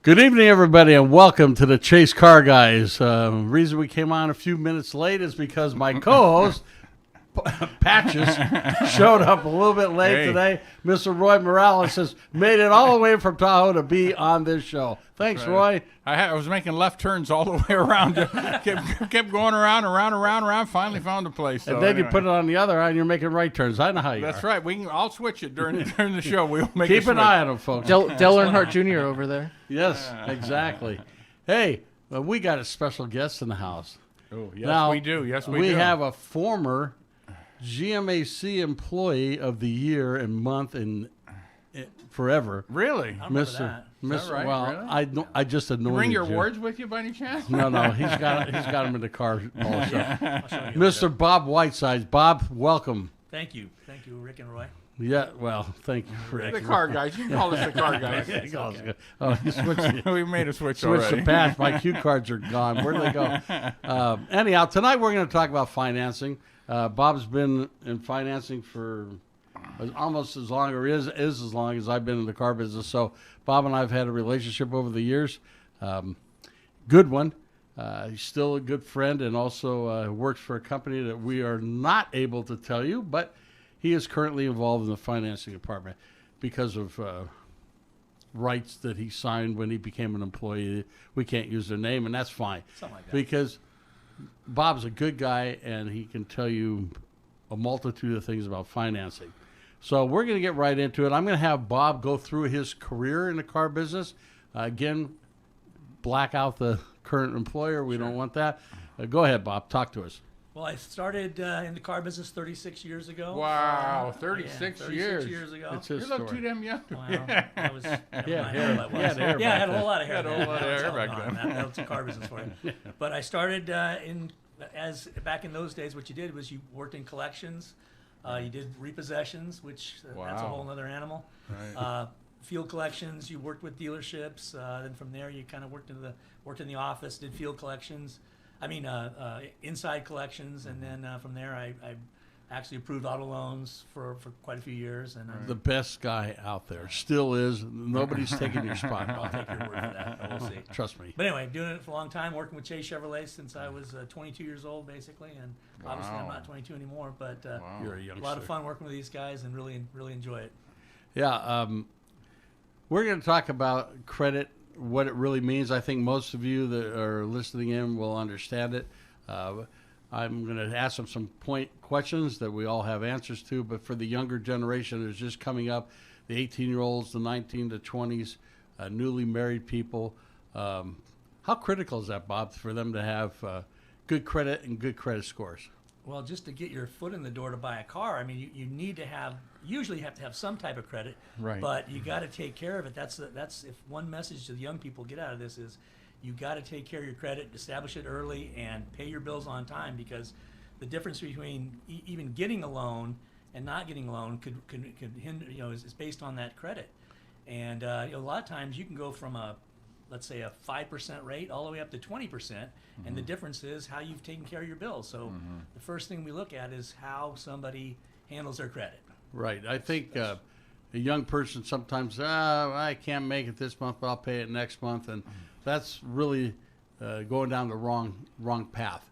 Good evening, everybody, and welcome to the Chase Car Guys. Reason we came on a few minutes late is because my co-host, Patches, showed up a little bit late today. Mr. Roy Morales has made it all the way from Tahoe to be on this show. Thanks, Roy. I was making left turns all the way around. kept going around. Finally found a place. So And then anyway. you put it on the other eye, and you're making right turns. I know how you That's are. right. I'll switch it during the show. We'll make Keep a an switch. eye on them, folks. Dale Earnhardt Jr. over there. Yes, exactly. Hey, we got a special guest in the house. Oh, yes, Now, we do. Yes, we we do. have a former GMAC Employee of the Year and month and forever. Really? Mr. that right? Well, Really? I just anointed Bring your you. awards with you by any chance? No, he's got them in the car also. I'll show you Mr. Bob Whitesides. Bob, welcome. Thank you, Rick and Roy. Yeah, well, thank you for The car guys. You can call us the car guys. Oh, you switched. We made a switch Switch already. the patch. My cue cards are gone. Where do they go? Anyhow, tonight we're going to talk about financing. Bob's been in financing for almost as long, or is as long as I've been in the car business. So Bob and I have had a relationship over the years. Good one. He's still a good friend, and also works for a company that we are not able to tell you, but he is currently involved in the financing department because of rights that he signed when he became an employee. We can't use their name, and that's fine. Something like that. Because Bob's a good guy, and he can tell you a multitude of things about financing. So we're going to get right into it. I'm going to have Bob go through his career in the car business. Again, black out the current employer. We don't want that. Go ahead, Bob. Talk to us. Well, I started in the car business 36 years ago. Wow, Yeah, 36 36 years. years ago. It's his You look story. too damn young. Wow, I was. Yeah, hair. hair. I You had hair yeah, I back had a then. whole lot of hair. You had a whole lot of That's hair all back gone. then. That was the car business for you. But I started back in those days. What you did was you worked in collections. You did repossessions, which that's a Wow. whole other animal. Right. Field collections. You worked with dealerships. Then from there, you kind of worked in the office, did field collections. Inside collections, and then from there, I actually approved auto loans for quite a few years. And The best guy out there. Still is. Nobody's taking your spot, I'll Bob. take your word for that. But we'll see. Trust me. But anyway, doing it for a long time, working with Chase Chevrolet since I was 22 years old, basically. And obviously, I'm Wow. not 22 anymore, but Wow. You're a a youngster. lot of fun working with these guys and really enjoy it. Yeah, we're going to talk about credit, what it really means. I think most of you that are listening in will understand it. I'm going to ask them some point questions that we all have answers to, but for the younger generation that's just coming up, the 18-year-olds, the 19 to 20s, newly married people, how critical is that, Bob, for them to have good credit and good credit scores? Well, just to get your foot in the door to buy a car, I mean, you need to usually have to have some type of credit, Right. but you got to take care of it. That's if one message to the young people get out of this is you got to take care of your credit, establish it early, and pay your bills on time, because the difference between even getting a loan and not getting a loan could hinder, is based on that credit. And a lot of times you can go from let's say a 5% rate all the way up to 20%, and the difference is how you've taken care of your bills. So the first thing we look at is how somebody handles their credit. Right. I think a young person sometimes, I can't make it this month, but I'll pay it next month. And that's really going down the wrong path.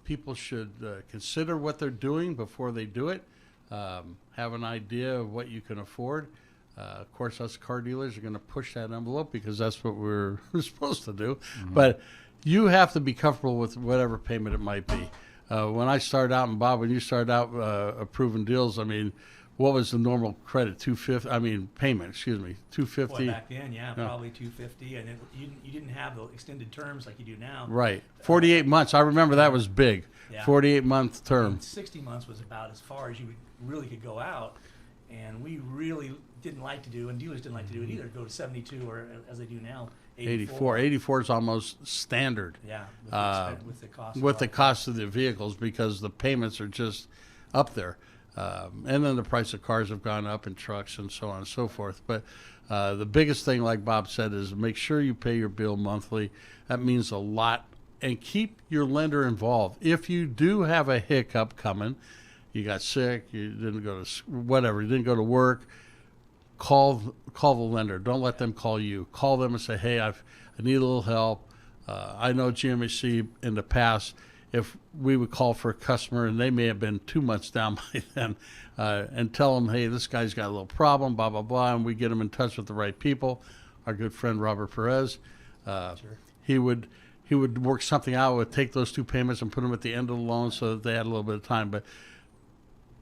People should consider what they're doing before they do it, have an idea of what you can afford. Of course, us car dealers are going to push that envelope because that's what we're supposed to do. But you have to be comfortable with whatever payment it might be. When I started out, and Bob, when you started out approving deals, I mean, what was the normal credit? Payment, excuse me, $250. Boy, back then, probably $250, and you didn't have the extended terms like you do now. Right. 48 months. I remember that was big. Yeah. 48-month term. 60 months was about as far as you really could go out, and we really didn't like to do, and dealers didn't like to do it either, go to 72 or as they do now, 84. 84 is almost standard. Yeah, with the cost. With the cost of the vehicles, because the payments are just up there. And then the price of cars have gone up, and trucks and so on and so forth. But the biggest thing, like Bob said, is make sure you pay your bill monthly. That means a lot. And keep your lender involved. If you do have a hiccup coming, you got sick, you didn't go to whatever, you didn't go to work, call the lender. Don't let them call you. Call them and say, hey, I need a little help. I know GMAC in the past, if we would call for a customer and they may have been 2 months down by then, and tell them, hey, this guy's got a little problem, blah, blah, blah, and we get them in touch with the right people. Our good friend Robert Perez, he would work something out, would take those 2 payments and put them at the end of the loan so that they had a little bit of time. But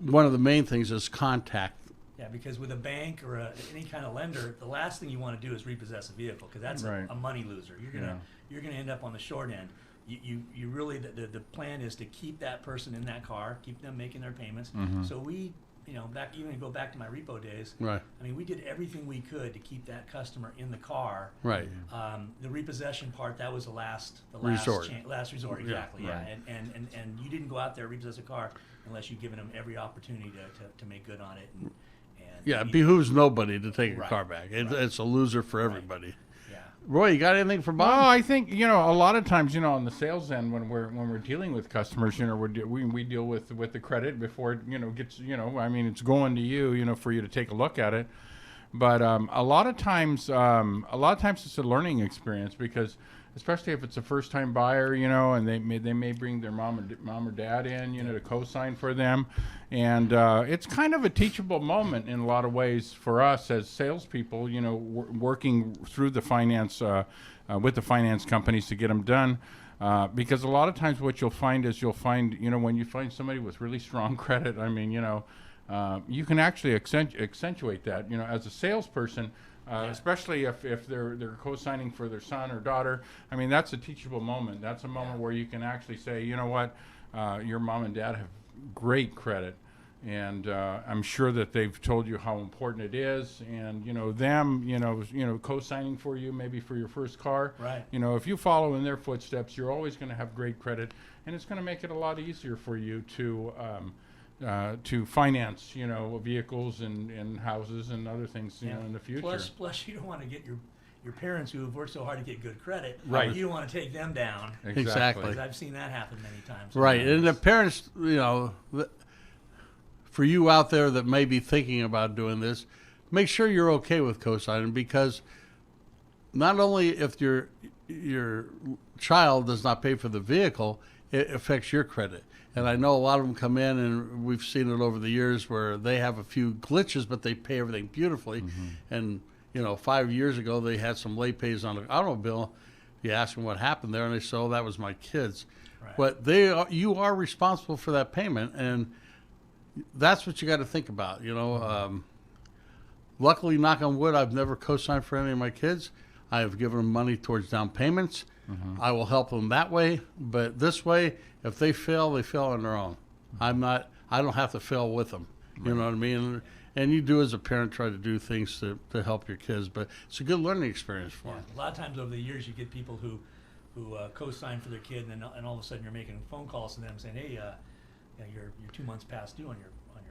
one of the main things is contact. Yeah, because with a bank or any kind of lender, the last thing you want to do is repossess a vehicle, because that's Right. a money loser. You're gonna end up on the short end. You really, the plan is to keep that person in that car, keep them making their payments. So we, go back to my repo days. Right. I mean, we did everything we could to keep that customer in the car. Right. The repossession part, that was the last Resort. last resort, exactly. Yeah, right. and you didn't go out there and repossess a car unless you've given them every opportunity to make good on it. And Yeah, it behooves nobody to take a Right. car back. Right. It's a loser for everybody. Yeah. Roy, you got anything for Well, Bob? I think a lot of times on the sales end when we're dealing with customers, we deal with the credit before it gets I mean, it's going to you for you to take a look at it, but a lot of times it's a learning experience, because especially if it's a first time buyer, and they may bring their mom or dad in to co-sign for them, and it's kind of a teachable moment in a lot of ways for us as salespeople, working through the finance with the finance companies to get them done. Because a lot of times what you'll find when you find somebody with really strong credit, I mean, you can actually accentuate that, as a salesperson. Especially if they're co-signing for their son or daughter. I mean, that's a teachable moment. That's a moment where you can actually say, you know what, your mom and dad have great credit, and I'm sure that they've told you how important it is, and them, co-signing for you maybe for your first car. Right. If you follow in their footsteps, you're always going to have great credit, and it's going to make it a lot easier for you to finance, vehicles and houses and other things, in the future. Plus, you don't want to get your parents who have worked so hard to get good credit. Right. You don't want to take them down. Exactly. Because I've seen that happen many times. Right. And the parents, for you out there that may be thinking about doing this, make sure you're okay with co-signing, because not only if your child does not pay for the vehicle, it affects your credit. And I know a lot of them come in, and we've seen it over the years where they have a few glitches, but they pay everything beautifully. And, 5 years ago, they had some late pays on an automobile. You ask them what happened there, and they say, oh, that was my kids. Right. But you are responsible for that payment, and that's what you got to think about. Luckily, knock on wood, I've never co-signed for any of my kids. I have given them money towards down payments. I will help them that way, but this way, if they fail on their own. I don't have to fail with them. You know what I mean? And you do, as a parent, try to do things to help your kids, but it's a good learning experience for them. A lot of times over the years, you get people who co-sign for their kid, and all of a sudden you're making phone calls to them saying, hey, you're 2 months past due on your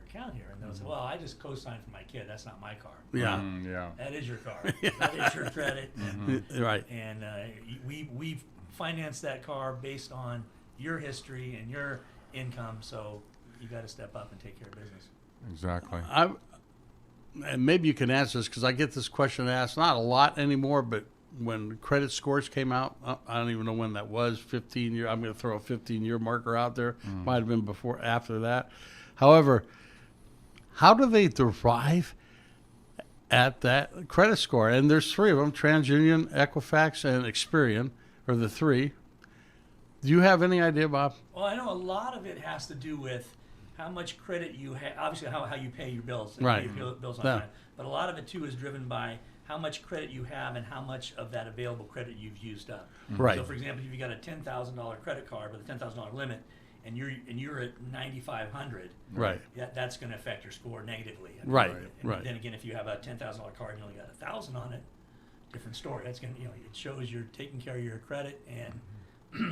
account here, and they'll say, well, I just co-signed for my kid. That's not my car. Yeah. Yeah. That is your car. That is your credit. Right. And we finance that car based on your history and your income, so you got to step up and take care of business. Exactly. And maybe you can answer this, because I get this question asked, not a lot anymore, but when credit scores came out, I don't even know when that was, 15 year. I'm going to throw a 15-year marker out there. Might have been after that. However, how do they derive at that credit score? And there's 3 of them: TransUnion, Equifax, and Experian are the 3. Do you have any idea, Bob? Well, I know a lot of it has to do with how much credit you have, obviously how you pay your bills, and Right. pay your bills on Yeah. time. But a lot of it too is driven by how much credit you have and how much of that available credit you've used up. Right. So, for example, if you got a $10,000 credit card with a $10,000 limit, and you're at 9,500, Right. that's going to affect your score negatively. Right, And right. Then again, if you have a $10,000 card and you only got 1,000 on it, different story. That's going to, it shows you're taking care of your credit and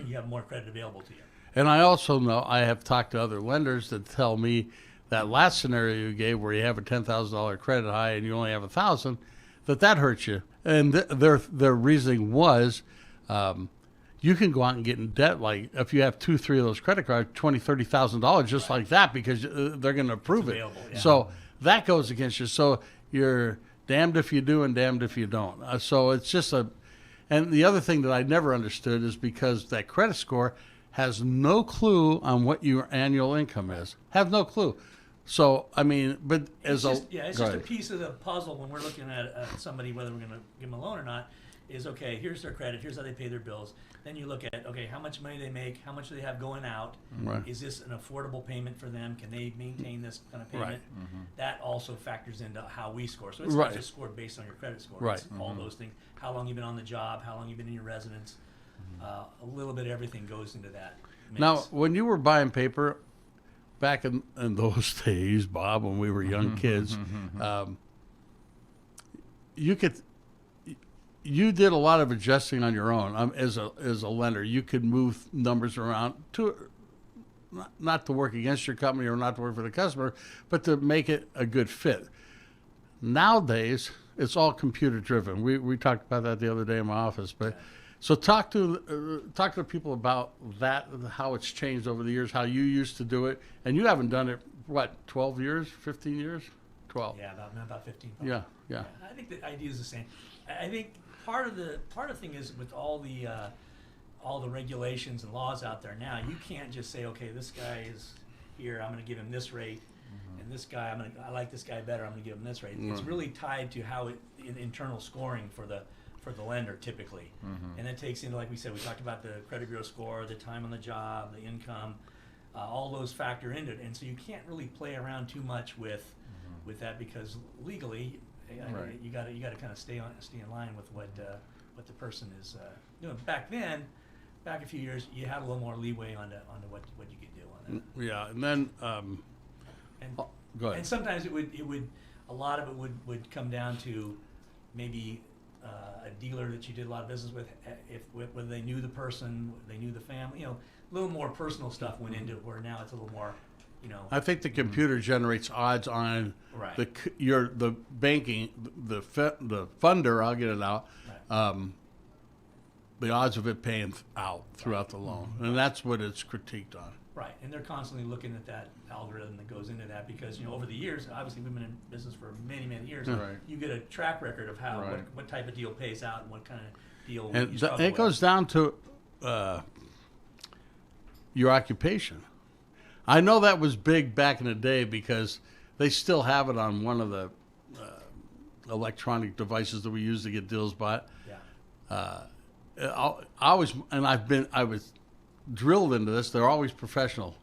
you have more credit available to you. And I also know, I have talked to other lenders that tell me that last scenario you gave, where you have a $10,000 credit high and you only have 1,000, that hurts you. And their reasoning was, you can go out and get in debt, like if you have 2-3 of those credit cards, $20,000, $30,000 just like that, because they're going to approve It's it. available, yeah. So that goes against you. So your damned if you do and damned if you don't. So it's just and the other thing that I never understood is because that credit score has no clue on what your annual income is. Have no clue. So, I mean, but It's go just a ahead. piece of the puzzle when we're looking at somebody, whether we're going to give them a loan or not, is okay, here's their credit, here's how they pay their bills. Then you look at, okay, how much money they make, how much do they have going out? Right. Is this an affordable payment for them? Can they maintain this kind of payment? Right. That also factors into how we score. So it's Right. not just scored based on your credit score. Right. It's all those things. How long you've been on the job, how long you've been in your residence. A little bit of everything goes into that mix. Now, when you were buying paper back in those days, Bob, when we were young kids, you did a lot of adjusting on your own as a lender. You could move numbers around to not to work against your company or not to work for the customer, but to make it a good fit. Nowadays, it's all computer driven. We talked about that the other day in my office. But so talk to people about that, how it's changed over the years, how you used to do it, and you haven't done it what 12 years, 15 years, 12. Yeah, about 15. Probably. Yeah. I think the idea is the same. I think part of the thing is with all the regulations and laws out there now, you can't just say, okay, this guy is here, I'm going to give him this rate, and this guy, I like this guy better, I'm going to give him this rate. It's really tied to how internal scoring for the lender typically, and that takes into, like we said, we talked about the credit bureau score, the time on the job, the income, all those factor into it, and so you can't really play around too much with that because legally, Right. you got to kind of stay in line with what the person is doing. Back a few years, you had a little more leeway on what you could do on that. Yeah, and then And, go ahead. and sometimes it would a lot of it would come down to maybe a dealer that you did a lot of business with, whether they knew the person, they knew the family, a little more personal stuff went into it. Where now it's a little more, I think the computer generates odds on Right. the banking, the funder. I'll get it out. Right. The odds of it paying out throughout the loan, and that's what it's critiqued on. Right, and they're constantly looking at that algorithm that goes into that because over the years, obviously we've been in business for many years. Right. You get a track record of how Right. what type of deal pays out and what kind of deal. And you struggle it with. goes down to your occupation. I know that was big back in the day because they still have it on one of the electronic devices that we use to get deals bought. Yeah. I was drilled into this. They're always professional.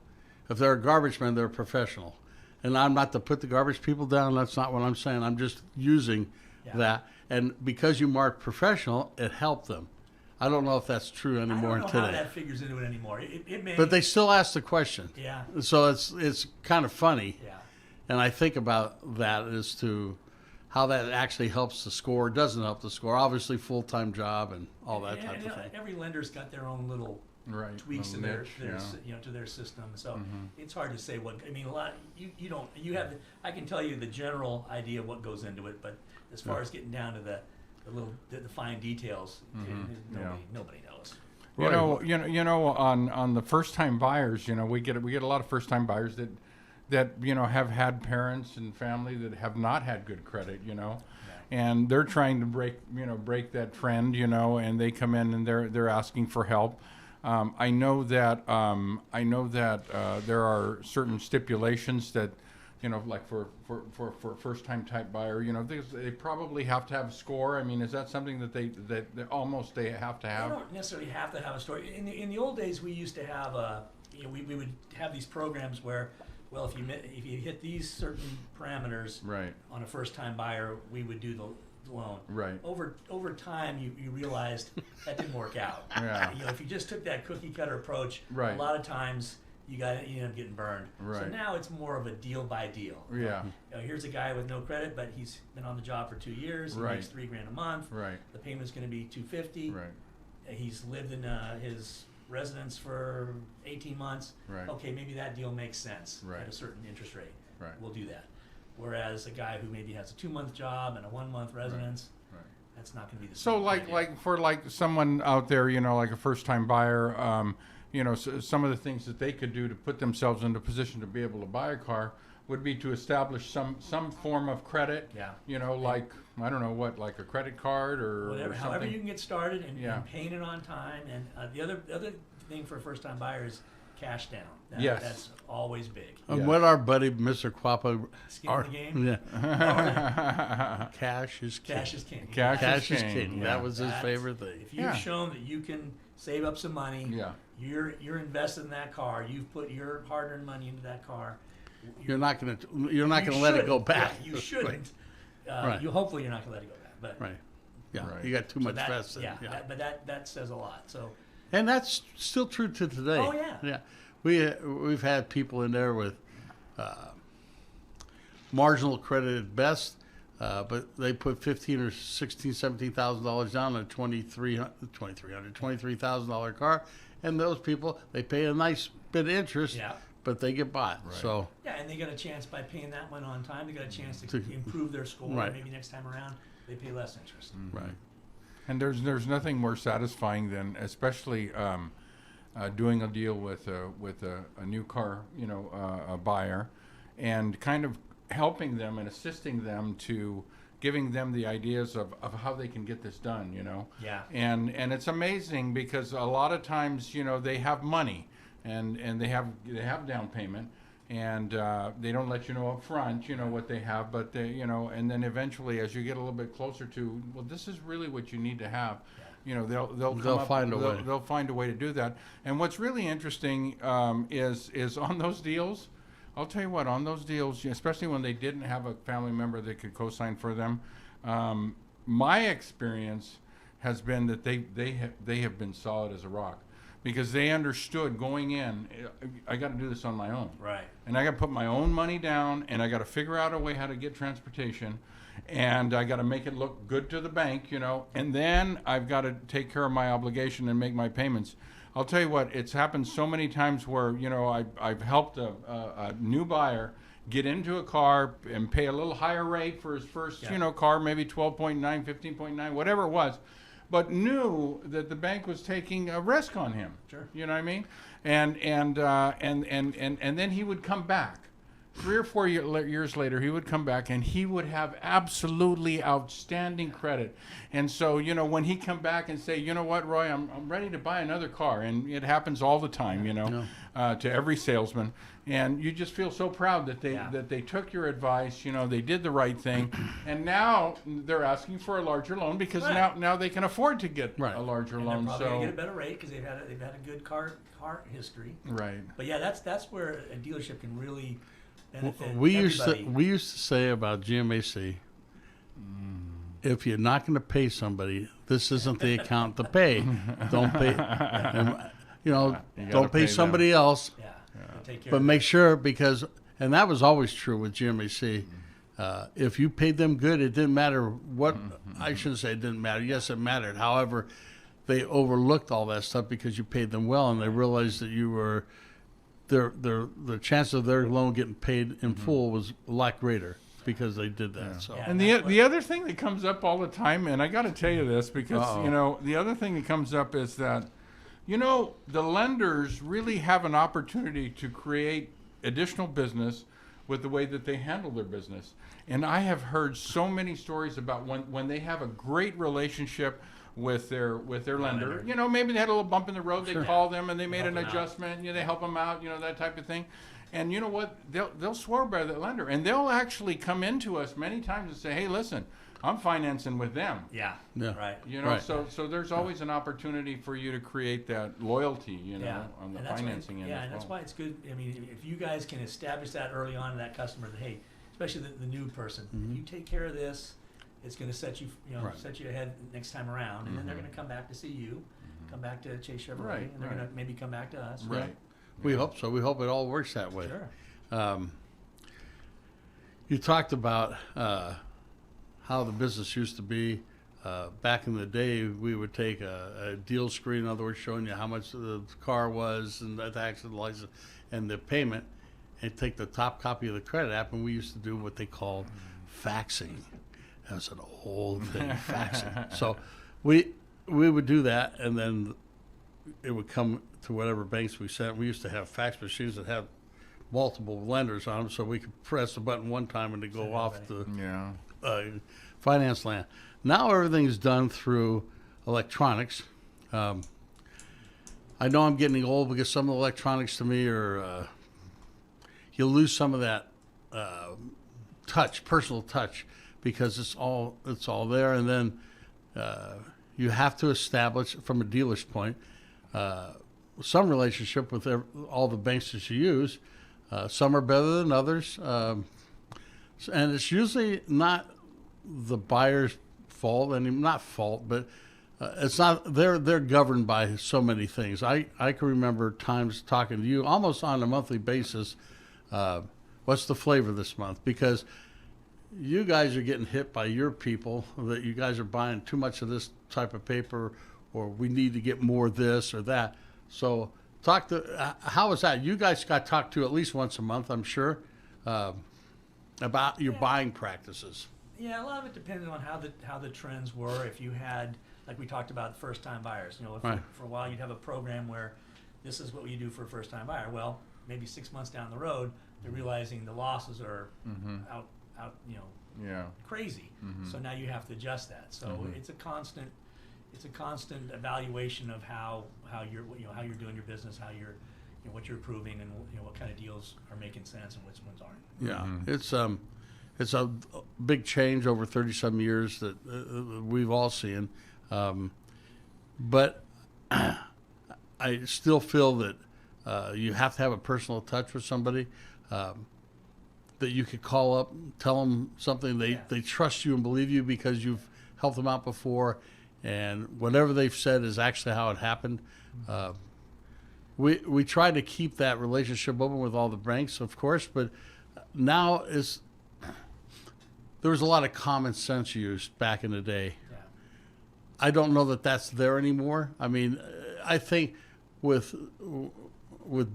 If they're a garbage man, they're professional. And I'm not to put the garbage people down. That's not what I'm saying. I'm just using that. And because you mark professional, it helped them. I don't know if that's true anymore I don't know today. how that figures into it anymore. It may. But they still ask the question. Yeah. So it's kind of funny. Yeah. And I think about that as to how that actually helps the score, doesn't help the score. Obviously, full-time job and all that type of thing. Every lender's got their own little Right. tweaks A in their niche, to their system. So it's hard to say what. I mean, a lot. You have. I can tell you the general idea of what goes into it, but as far as getting down to the fine details, nobody knows. You know, on the first time buyers, we get a lot of first time buyers that have had parents and family that have not had good credit, and they're trying to break that trend, and they come in and they're asking for help. I know that there are certain stipulations that, like for first time type buyer, they probably have to have a score. I mean, is that something that they have to have? They don't necessarily have to have a story. In the old days, we used to have we would have these programs where, well, if you hit these certain parameters Right. on a first time buyer, we would do the loan. Right. Over time, you realized that didn't work out. Yeah. If you just took that cookie cutter approach, Right. a lot of times you end up getting burned. So Right. now it's more of a deal by deal. Yeah. Here's a guy with no credit, but he's been on the job for 2 years. He Right. makes $3,000 a month. Right. The payment's going to be $250. Right. He's lived in his residence for 18 months. Right. Okay, maybe that deal makes sense Right. at a certain interest rate. Right. We'll do that. Whereas a guy who maybe has a 2-month job and a 1-month residence, Right. that's not going to be the So same. like for someone out there, like a first time buyer, some of the things that they could do to put themselves in a position to be able to buy a car, would be to establish some form of credit. Yeah. You know, like, I don't know what, like a credit card or Whatever, or however something. you can get started Yeah. and paying it on time. And the other thing for a first time buyer is cash down. Yes. That's always big. And Yes. what our buddy Mr. Quappa, Skin in the game. yeah, cash is king. Cash is king. Cash is king, king. yeah. That was his That's- favorite thing. If you've Yeah. shown that you can save up some money, Yeah. you're invested in that car. You've put your hard-earned money into that car. You're not gonna You let it go shouldn't. back. Yeah, you shouldn't. Right. You hopefully you're not gonna let it go back. But Right. Yeah. Right. You got too so much that, vested. yeah, Yeah. but that says a lot. So And that's still true to today. Oh, yeah. Yeah. We've had people in there with marginal credit at best, but they put $15,000 or $16,000, $17,000 down on a $23,000 car, and those people, they pay a nice bit of interest, yeah. but they get bought. Right. So Yeah, and they got a chance by paying that one on time. They got a chance to To- improve their score. Right. Maybe next time around they pay less interest. right. And there's nothing more satisfying than, especially doing a deal with a new car, you know, a buyer, and kind of helping them and assisting them to giving them the ideas of how they can get this done, you know. Yeah. And it's amazing because a lot of times, you know, they have money and they have down payment, and they don't let you know up front, you know, what they have, but they, you know, and then eventually as you get a little bit closer to, well, this is really what you need to have, you know, they'll find a way. They'll find a way to do that. And what's really interesting is on those deals, I'll tell you what, on those deals, especially when they didn't have a family member that could co-sign for them, my experience has been that they have been solid as a rock, because they understood going in, I got to do this on my own. Right. And I got to put my own money down, and I got to figure out a way how to get transportation, and I got to make it look good to the bank, you know, and then I've got to take care of my obligation and make my payments. I'll tell you what, it's happened so many times where, you know, I've helped a new buyer get into a car and pay a little higher rate for his first, Yeah. you know, car, maybe 12.9, 15.9, whatever it was, but knew that the bank was taking a risk on him. Sure. You know what I mean? And then he would come back. 3 or 4 years later, he would come back and he would have absolutely outstanding credit. And so, you know, when he come back and say, you know what, Roy, I'm ready to buy another car, and it happens all the time, you know, to every salesman, and you just feel so proud that they took your advice, you know, they did the right thing, and now they're asking for a larger loan because Right. now they can afford to get Right. a larger And they're loan. probably gonna So get a better rate because they've had a good car history. right. But yeah, that's where a dealership can really benefit We everybody. used to say about GMAC, if you're not going to pay somebody, this isn't the account to pay. Don't pay, you know, You gotta don't pay pay them. somebody else. Yeah. Take care But of make sure, because, and that was always true with GMAC, if you paid them good, it didn't matter what, I shouldn't say it didn't matter. Yes, it mattered. However, they overlooked all that stuff because you paid them well, and they realized that you were, the chance of their loan getting paid in full was a lot greater because they did that. So. Yeah. And the other thing that comes up all the time, and I got to tell you this because Uh-oh. you know the other thing that comes up is that, you know, the lenders really have an opportunity to create additional business with the way that they handle their business. And I have heard so many stories about when they have a great relationship with their lender. You know, maybe they had a little bump in the road. They call them and they made Help an them out. adjustment. You know, they help them out. You know, that type of thing. And you know what? They'll swear by that lender, and they'll actually come into us many times and say, "Hey, listen, I'm financing with them." Yeah. Yeah. Right. You know, Right. so there's always an opportunity for you to create that loyalty, you know, on the and that's financing why, end yeah, as and that's well. why it's good. I mean, if you guys can establish that early on to that customer, that hey, especially the new person, if you take care of this, it's going to set you, Right. set you ahead next time around, and then they're going to come back to see you, come back to Chase Chevrolet, Right, and they're going to maybe come back to us. Right. We hope so. We hope it all works that way. Sure. You talked about how the business used to be. Back in the day, we would take a deal screen, in other words, showing you how much the car was and the tax and the license and the payment, and take the top copy of the credit app, and we used to do what they called faxing. That was an old thing, faxing. So we would do that, and then it would come to whatever banks we sent. We used to have fax machines that had multiple lenders on them, so we could press the button one time and to go off the Yeah. finance land. Now everything's done through electronics. I know I'm getting old because some of the electronics to me are, you lose some of that personal touch, because it's all there, and then you have to establish from a dealer's point some relationship with all the banks that you use. Some are better than others, and it's usually not the buyer's fault, and not fault, but it's not. They're governed by so many things. I can remember times talking to you almost on a monthly basis. What's the flavor this month? Because you guys are getting hit by your people that you guys are buying too much of this type of paper, or we need to get more this or that. So how is that? You guys got talked to at least once a month, I'm sure, about your buying practices. Yeah, a lot of it depended on how the trends were. If you had, like we talked about, first-time buyers. You know, Right. for a while you'd have a program where this is what you do for a first-time buyer. Well, maybe 6 months down the road, they're realizing the losses are out, you know, Yeah. crazy. So now you have to adjust that. So it's a constant evaluation of how you're doing your business, how you're, you know, what you're approving, and what kind of deals are making sense and which ones aren't. Yeah, it's a big change over 37 years that we've all seen, but I still feel that you have to have a personal touch with somebody, that you could call up, tell them something, they trust you and believe you because you've helped them out before, and whatever they've said is actually how it happened. We try to keep that relationship open with all the banks, of course, but now there was a lot of common sense used back in the day. Yeah. I don't know that that's there anymore. I mean, I think with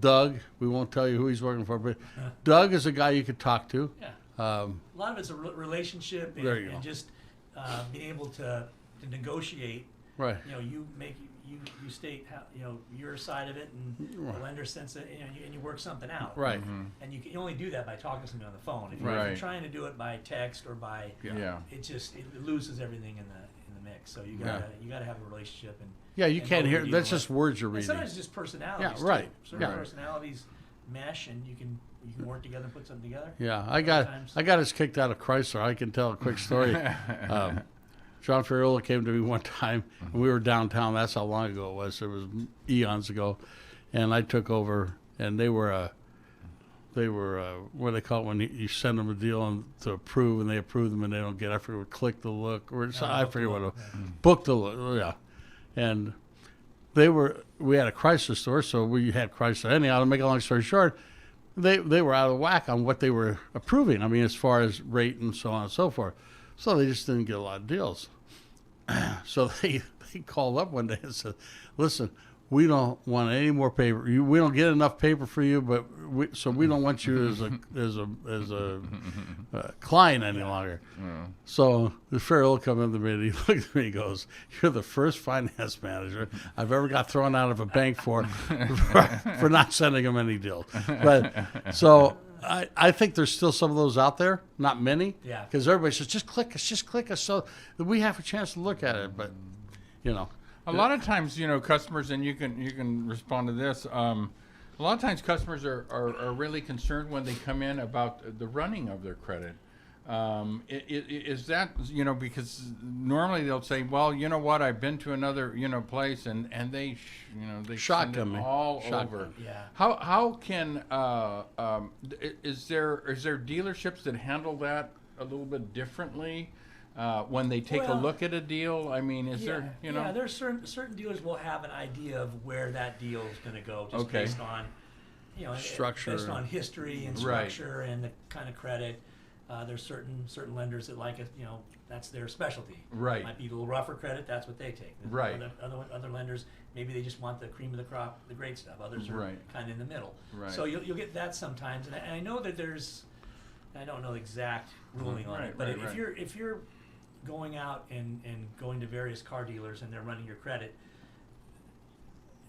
Doug, we won't tell you who he's working for, but Doug is a guy you could talk to. Yeah. A lot of it's a relationship There you go. and just being able to negotiate. Right. You know, you state how, you know, your side of it, and the lender sends it, and you work something out. Right. And you can only do that by talking to somebody on the phone. If Right. you're trying to do it by text or by, Yeah. it loses everything in the mix. So you gotta have a relationship, and Yeah, you and can't know hear. who you're That's dealing just with. words you're And reading. sometimes it's just personalities. Yeah, right. Too. Certain Yeah. personalities mesh, and you can work together and put something together. Yeah, I got Sometimes. us kicked out of Chrysler. I can tell a quick story. John Ferriola came to me one time, and we were downtown. That's how long ago it was. It was eons ago, and I took over, and they were what do they call it when you send them a deal and to approve, and they approve them, and they don't get. I forget what click the look, or I forget what book the look. Yeah, and we had a Chrysler store, so we had Chrysler. Anyhow, to make a long story short, they were out of whack on what they were approving. I mean, as far as rate and so on and so forth. So they just didn't get a lot of deals. So they called up one day and said, "Listen, we don't want any more paper. We don't get enough paper for you, but we don't want you as a client any longer." So the Farrell will come in the minute. He looks at me and goes, "You're the first finance manager I've ever got thrown out of a bank for not sending them any deals." But so I think there's still some of those out there, not many. Yeah. Because everybody says, just click us so that we have a chance to look at it. But, you know. A lot of times, customers, and you can respond to this. A lot of times, customers are really concerned when they come in about the running of their credit. Is that because normally they'll say, well, you know what, I've been to another place, and they they send it Shotgun me. all Shotgun. over. Yeah. How can is there dealerships that handle that a little bit differently? When they take a Well, look at a deal, I mean, is there, Yeah, there's certain dealers will have an idea of where that deal is going to go, just Okay. based on, Structure. based on history and Right. structure and the kind of credit. There's certain lenders that like it, that's their specialty. Right. Might be a little rougher credit, that's what they take. There's Right. Other lenders, maybe they just want the cream of the crop, the great stuff. Others are Right. kind of in the middle. Right. So you'll get that sometimes, and I know that I don't know the exact ruling on Right, it, but right, if right. you're going out and going to various car dealers and they're running your credit,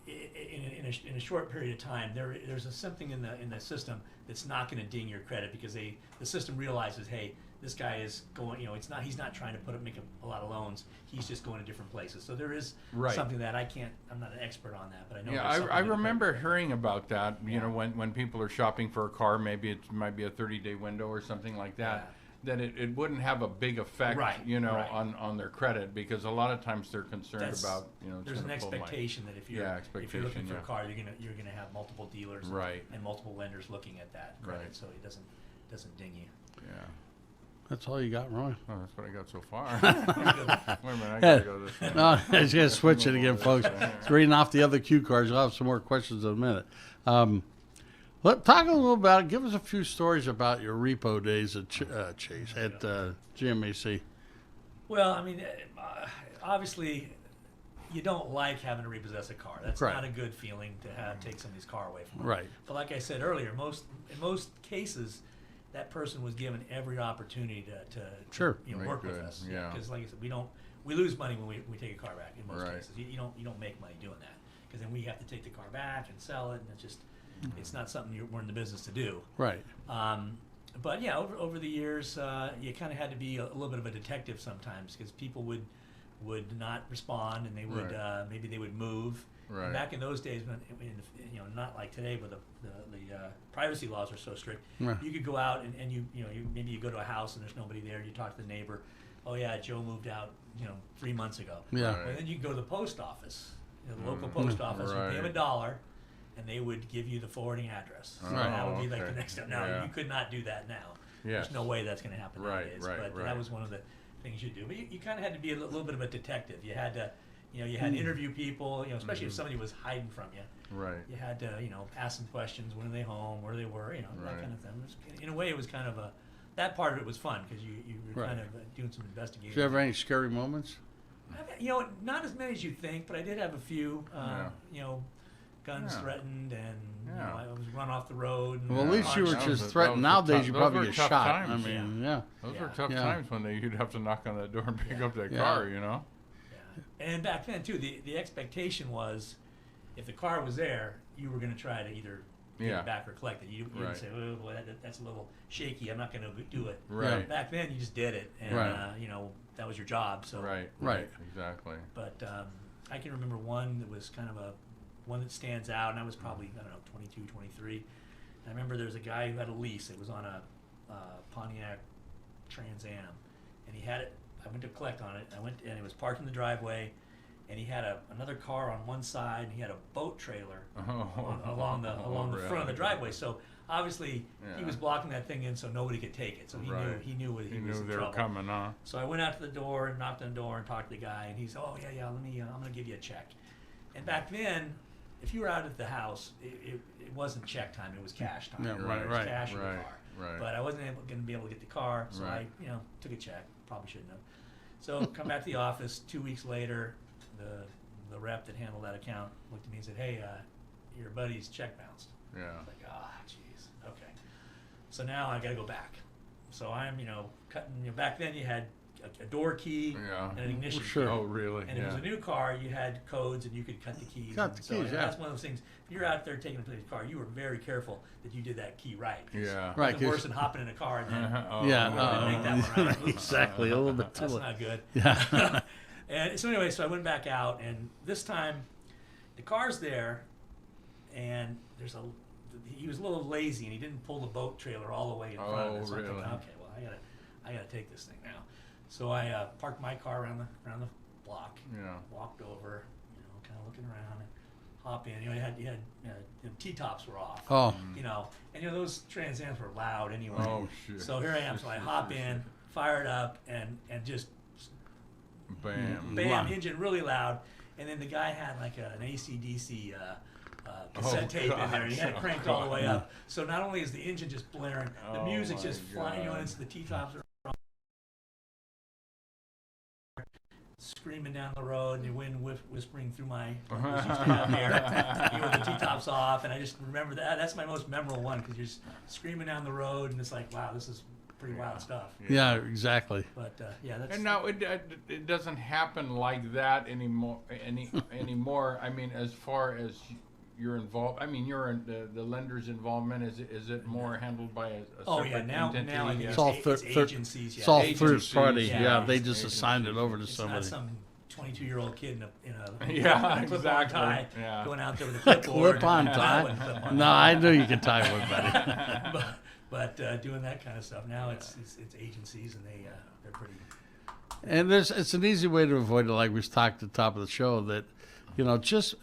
in a short period of time, there's something in the system that's not going to ding your credit because the system realizes, hey, this guy is going, he's not trying to make a lot of loans. He's just going to different places. So there is something that I'm not an expert on that, but I know. Yeah, I remember hearing about that. You know, when people are shopping for a car, maybe it might be a 30-day window or something like that. Yeah. That it wouldn't have a big effect, on their credit because a lot of times they're concerned about, there's an expectation that if you're looking for a car, you're gonna have multiple dealers and multiple lenders looking at that credit, so it doesn't ding you. Yeah. That's all you got, Roy? Oh, that's what I got so far. Wait a minute, I gotta go this way. No, I just gotta switch it again, folks. It's reading off the other cue cards. I'll have some more questions in a minute. Talk a little about it. Give us a few stories about your repo days at Chase, at GMAC. Well, I mean, obviously, you don't like having to repossess a car. That's not a good feeling to take somebody's car away from them. Right. But like I said earlier, in most cases, that person was given every opportunity to work with us. Yeah. Because like I said, we lose money when we take a car back in most cases. You don't make money doing that because then we have to take the car back and sell it, and it's not something we're in the business to do. Right. But yeah, over the years, you kind of had to be a little bit of a detective sometimes because people would not respond, and they would maybe they would move. Right. And back in those days, when not like today, where the privacy laws are so strict, you could go out and maybe you go to a house and there's nobody there. You talk to the neighbor. Oh yeah, Joe moved out 3 months ago. Yeah. Right. And then you go to the post office, the local post office. You pay them $1. And they would give you the forwarding address. So that would be like the next step. Now, you could not do that now. Yes. There's no way that's going to happen nowadays. But that was one of the things you do. But you kind of had to be a little bit of a detective. You had to, you had to interview people, especially if somebody was hiding from you. Right. You had to, ask them questions. When are they home? Where they were? That kind of thing. In a way, it was kind of that part of it was fun because you were kind of doing some investigation. Did you have any scary moments? Not as many as you think, but I did have a few. Guns threatened, and I was run off the road. And well, at least you were just threatened. Nowadays, you probably get shot. Times. Those were tough times when you'd have to knock on that door and pick up that car, Yeah. And back then too, the expectation was, if the car was there, you were going to try to either get it back or collect it. You didn't say, "Oh, boy, that's a little shaky. I'm not going to do it." Right. Back then, you just did it, and that was your job. So right, exactly. But I can remember one that was kind of one that stands out, and I was probably, 22, 23. And I remember there was a guy who had a lease. It was on a Pontiac Trans Am, and he had it. I went to collect on it. And it was parked in the driveway, and he had another car on one side, and he had a boat trailer along the front of the driveway. So obviously he was blocking that thing in so nobody could take it. So he knew he was in they trouble. Were coming, huh? So I went out to the door and knocked on the door and talked to the guy, and he said, "Oh yeah, let me. I'm going to give you a check." And back then, if you were out at the house, it wasn't check time; it was cash time. Yeah, It was cash in the car. Right. But I wasn't going to be able to get the car, so I, took a check. Probably shouldn't have. So come back to the office 2 weeks later. The rep that handled that account looked at me and said, "Hey, your buddy's check bounced." Yeah. I was like, jeez, okay. So now I got to go back. So I'm, cutting. Back then you had a door key and an ignition key. Oh, really? And if it was a new car, you had codes and you could cut the keys. That's one of those things. If you're out there taking a place car, you were very careful that you did that key right. Yeah. Right. It's worse than hopping in a car and then make that one right. Exactly. A little bit too That's late. not good. Yeah. And so anyway, so I went back out, and this time the car's there, and he was a little lazy, and he didn't pull the boat trailer all the way in front of it. So really? I'm thinking, okay, well, I gotta take this thing now. So I parked my car around the block. Yeah. Walked over, kind of looking around, and hop in. You had T-tops were off. Oh. And those Trans Ams were loud anyway. Oh shit. So here I am. So I hop in, fire it up, and just bam, engine really loud. And then the guy had like an AC/DC cassette tape in there. He had it cranked all the way up. So not only is the engine just blaring, the music's just flying. And it's the T-tops are screaming down the road, and the wind whispering through my used to have here. With the T-tops off, and I just remember that. That's my most memorable one because you're just screaming down the road, and it's like, wow, this is pretty wild stuff. Yeah, exactly. But yeah, that's And now it doesn't happen like that anymore. Anymore. I mean, as far as you're involved, I mean, you're in the lender's involvement. Is it more handled by a oh separate yeah, now entity? I think It's it's, all it's agencies. It's all third Agencies, party. yeah. Yeah, they It's just assigned it over to It's somebody. not some 22-year-old kid in a Yeah, clip-on exactly. tie Yeah. going out there with a clipboard. Clip-on I tie? wouldn't clip on No, tie. I knew you could tie one, buddy. but doing that kind of stuff now, it's agencies, and they're pretty. And it's an easy way to avoid it, like we talked at the top of the show, that, just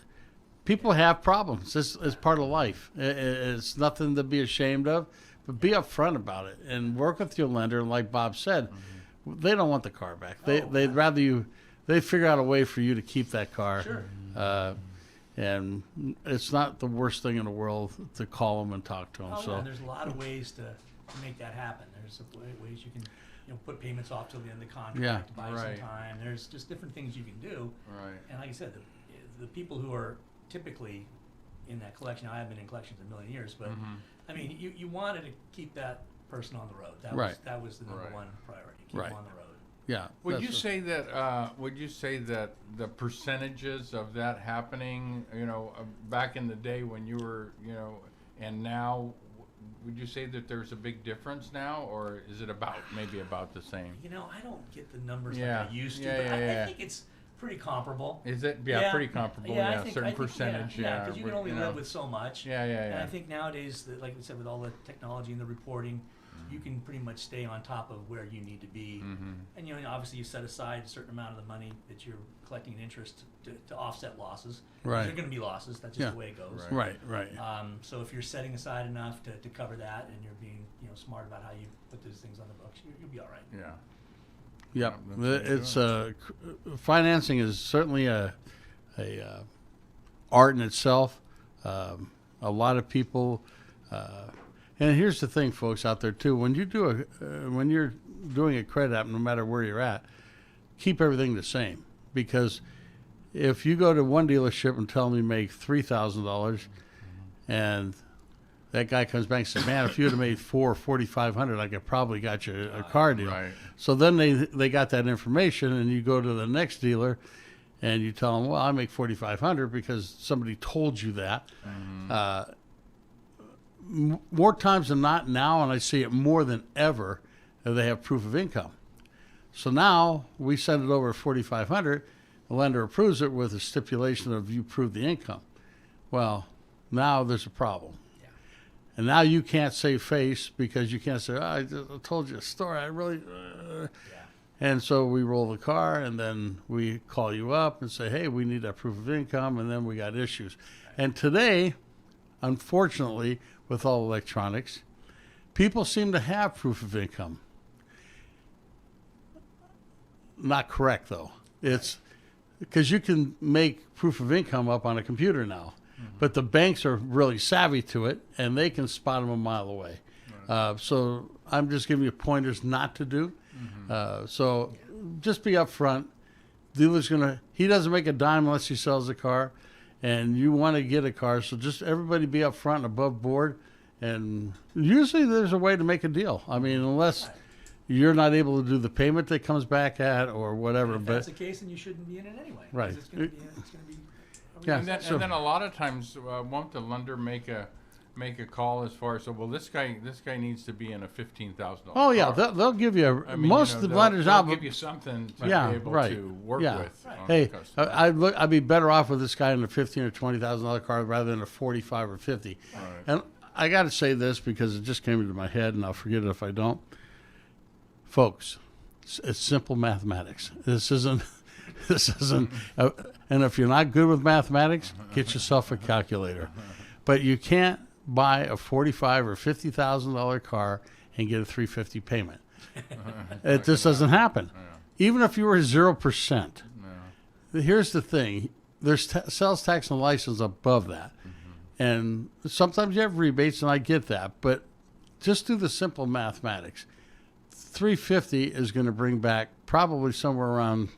people have problems. It's part of life. It's nothing to be ashamed of, but be upfront about it and work with your lender. And like Bob said, they don't want the car back. They'd rather they figure out a way for you to keep that car. Sure. And it's not the worst thing in the world to call them and talk to them. Oh, So yeah, and there's a lot of ways to make that happen. There's ways you can, put payments off till the end of the contract, Yeah. buy Right. some time. There's just different things you can do. Right. And like I said, the people who are typically in that collection, I haven't been in collections a million years, but I mean, you wanted to keep that person on the road. Right. That was the number Right. one priority. Keep Right. them on the road. yeah. Would that's you say that? Would you say that the percentages of that happening, back in the day when you were, and now, would you say that there's a big difference now, or is it maybe about the same? I don't get the numbers Yeah. like I used to, Yeah, but yeah, yeah. I think it's pretty comparable. Is it? Yeah, pretty comparable. Yeah, I a think, certain I think, percentage. Yeah, because you can only know. live with so much. Yeah, yeah, And I yeah. think nowadays, like we said, with all the technology and the reporting, you can pretty much stay on top of where you need to be. And obviously you set aside a certain amount of the money that you're collecting in interest to offset losses. Right. There's going to be losses. That's just Yeah. the way it goes. Right. Right. So if you're setting aside enough to cover that, and you're being smart about how you put those things on the books, you'll be all right. Yeah. Yep. That's It's financing is certainly a art in itself. A lot of people, and here's the thing, folks out there too. When you're doing a credit app, no matter where you're at, keep everything the same, because if you go to one dealership and tell them you make $3,000, and that guy comes back and says, "Man, if you would have made $4,500, I could probably got you a car deal." Right. So then they got that information, and you go to the next dealer, and you tell them, "Well, I make $4,500 because somebody told you that." More times than not now, and I see it more than ever, they have proof of income. So now we send it over at $4,500. The lender approves it with a stipulation of you prove the income. Well, now there's a problem. And now you can't save face because you can't say, I told you a story. I really. And so we roll the car, and then we call you up and say, hey, we need that proof of income, and then we got issues. And today, unfortunately, with all electronics, people seem to have proof of income. Not correct, though. It's because you can make proof of income up on a computer now. But the banks are really savvy to it, and they can spot them a mile away. So I'm just giving you pointers not to do. So just be upfront. Dealer's he doesn't make a dime unless he sells the car, and you want to get a car. So just everybody be upfront and above board. And usually there's a way to make a deal. I mean, unless you're not able to do the payment that comes back at or whatever. If but that's the case, then you shouldn't be in it anyway. 'cause Right. It's going to be. Yeah. And then a lot of times, won't the lender make a call as far as, well, this guy needs to be in a $15,000. Oh yeah, car. they'll give you I mean, most of the lenders they'll out. give you something to Yeah, be able right. to work Yeah. with. Right. on Hey, the customer. I'd be better off with this guy in a $15,000 or $20,000 car rather than a $45,000 or $50,000. Right. And I got to say this because it just came into my head, and I'll forget it if I don't. Folks, it's simple mathematics. This isn't. And if you're not good with mathematics, get yourself a calculator. But you can't buy a $45,000 or $50,000 car and get a $350 payment. It just doesn't happen. Even if you were 0%. Here's the thing: there's sales tax and license above that, and sometimes you have rebates, and I get that. But just do the simple mathematics. $350 is going to bring back probably somewhere around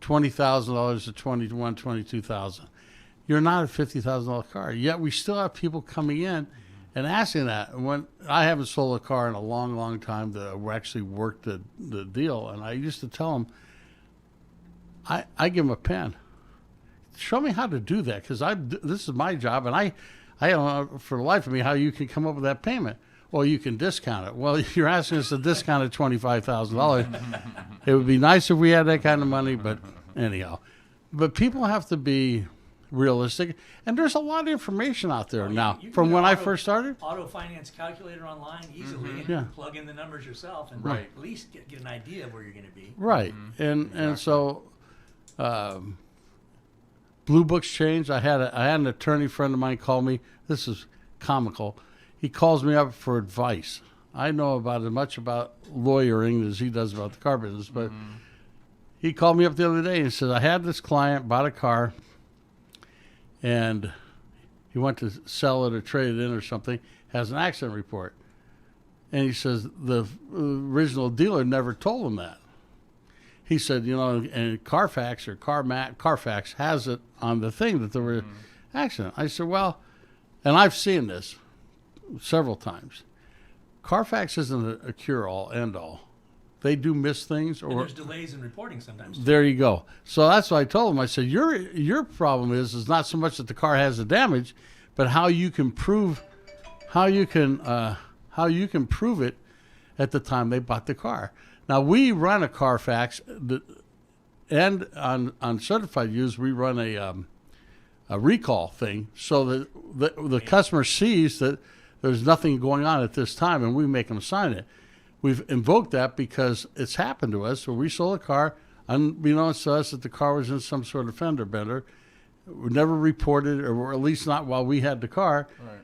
$20,000 to $22,000. You're not a $50,000 car. Yet we still have people coming in and asking that. When I haven't sold a car in a long, long time that actually worked the deal, and I used to tell them, I give them a pen. Show me how to do that, because this is my job, and I don't know for the life of me how you can come up with that payment. Well, you can discount it. Well, you're asking us to discount it $25,000. It would be nice if we had that kind of money, but anyhow. But people have to be realistic, and there's a lot of information out there now. You can From get when I auto- first started, Auto finance calculator online easily, and you Yeah. can plug in the numbers yourself and Right. at least get an idea of where you're going to be. right? And so, Blue Books changed. I had an attorney friend of mine call me. This is comical. He calls me up for advice. I know about as much about lawyering as he does about the car business, but he called me up the other day and said, I had this client, bought a car, and he went to sell it or trade it in or something, has an accident report. And he says the original dealer never told him that. He said, and Carfax or Carfax has it on the thing that there were accident. I said, well, and I've seen this several times. Carfax isn't a cure-all, end-all. They do miss things, And or there's delays in reporting sometimes. there you go. So that's what I told him. I said, your problem is not so much that the car has the damage, but how you can prove it at the time they bought the car. Now we run a Carfax, and on certified use we run a recall thing, so that the customer sees that there's nothing going on at this time, and we make them sign it. We've invoked that because it's happened to us where we sold a car, unbeknownst to us that the car was in some sort of fender bender. We never reported, or at least not while we had the car, Right.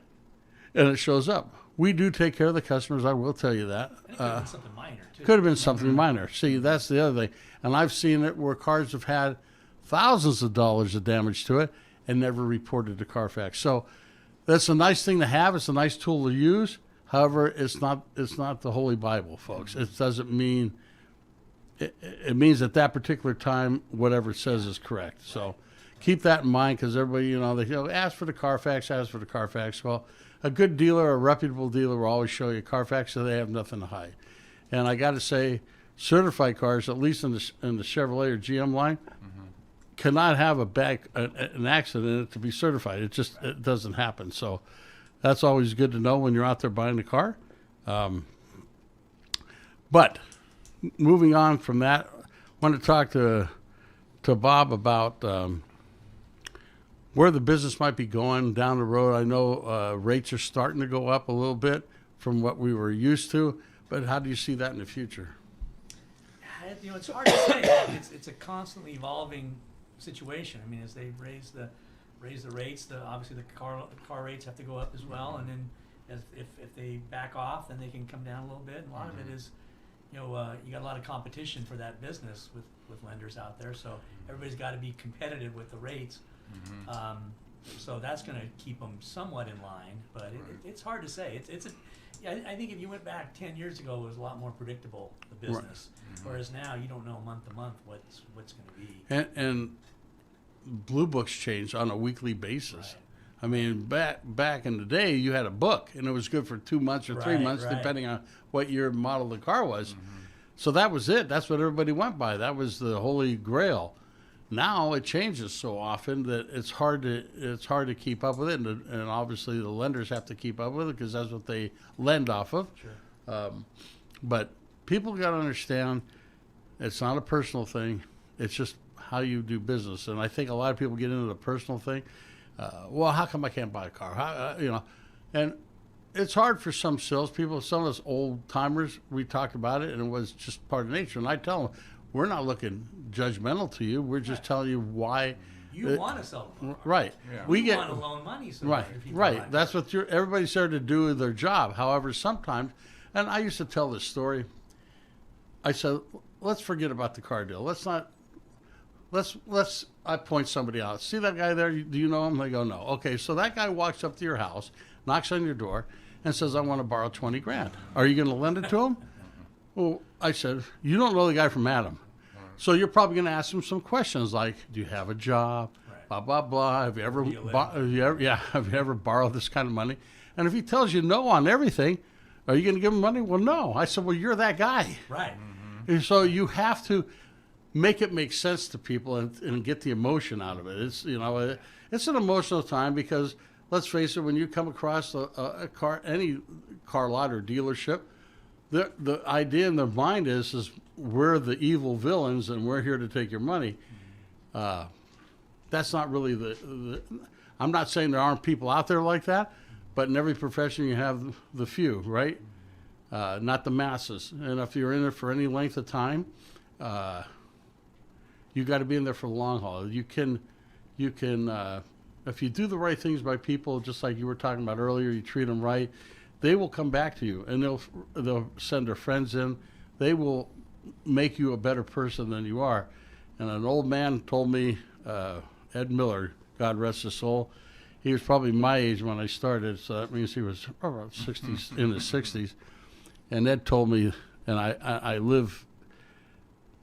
and it shows up. We do take care of the customers, I will tell you that. And it could have been something minor, too. Could have been something minor. See, that's the other thing. And I've seen it where cars have had thousands of dollars of damage to it and never reported to Carfax. So that's a nice thing to have. It's a nice tool to use. However, it's not the Holy Bible, folks. It doesn't mean it means at that particular time whatever it says is correct. So keep that in mind, because everybody, they ask for the Carfax, ask for the Carfax. Well, a good dealer, a reputable dealer will always show you Carfax, so they have nothing to hide. And I got to say, certified cars, at least in the Chevrolet or GM line, cannot have an accident in it to be certified. It doesn't happen. So that's always good to know when you're out there buying the car. But moving on from that, I want to talk to Bob about where the business might be going down the road. I know rates are starting to go up a little bit from what we were used to, but how do you see that in the future? It's hard to say. It's a constantly evolving situation. I mean, as they raise the rates, obviously the car rates have to go up as well, and then if they back off, then they can come down a little bit. And a lot of it is, you got a lot of competition for that business with lenders out there, so everybody's got to be competitive with the rates. So that's going to keep them somewhat in line, but it's hard to say. I think if you went back 10 years ago, it was a lot more predictable, the business. Whereas now you don't know month to month what's going to be. And Blue Books change on a weekly basis. Right. I mean, back in the day, you had a book, and it was good for 2 months or 3 months, Right. depending on what year and model the car was. So that was it. That's what everybody went by. That was the holy grail. Now it changes so often that it's hard to keep up with it, and obviously the lenders have to keep up with it because that's what they lend off of. Sure. But people got to understand, it's not a personal thing. It's just how you do business. And I think a lot of people get into the personal thing. Well, how come I can't buy a car? And it's hard for some salespeople. Some of us old timers, we talked about it, and it was just part of nature. And I tell them, we're not looking judgmental to you. We're just telling you why. You want to sell the car. Right. Yeah. You want to loan money. So Right, other people right. buy That's cars. what everybody's there to do their job. However, sometimes, and I used to tell this story. I said, let's forget about the car deal. I point somebody out. See that guy there? Do you know him? They go, no. Okay, so that guy walks up to your house, knocks on your door, and says, I want to borrow 20 grand. Are you going to lend it to him? Well, I said, you don't know the guy from Adam. So you're probably going to ask him some questions like, do you have a job? Right. Blah, blah, blah. Have you ever, do you live? have you ever borrowed this kind of money? And if he tells you no on everything, are you going to give him money? Well, no. I said, well, you're that guy. Right. And so you have to make it make sense to people and get the emotion out of it. It's, it's an emotional time because let's face it, when you come across a car, any car lot or dealership, the idea in their mind is we're the evil villains and we're here to take your money. That's not really I'm not saying there aren't people out there like that, but in every profession you have the few, right? Not the masses. And if you're in it for any length of time, you got to be in there for the long haul. You can, if you do the right things by people, just like you were talking about earlier, you treat them right, they will come back to you, and they'll send their friends in. They will make you a better person than you are. And an old man told me, Ed Miller, God rest his soul, he was probably my age when I started, so that means he was about 60s, in his 60s. And Ed told me, and I live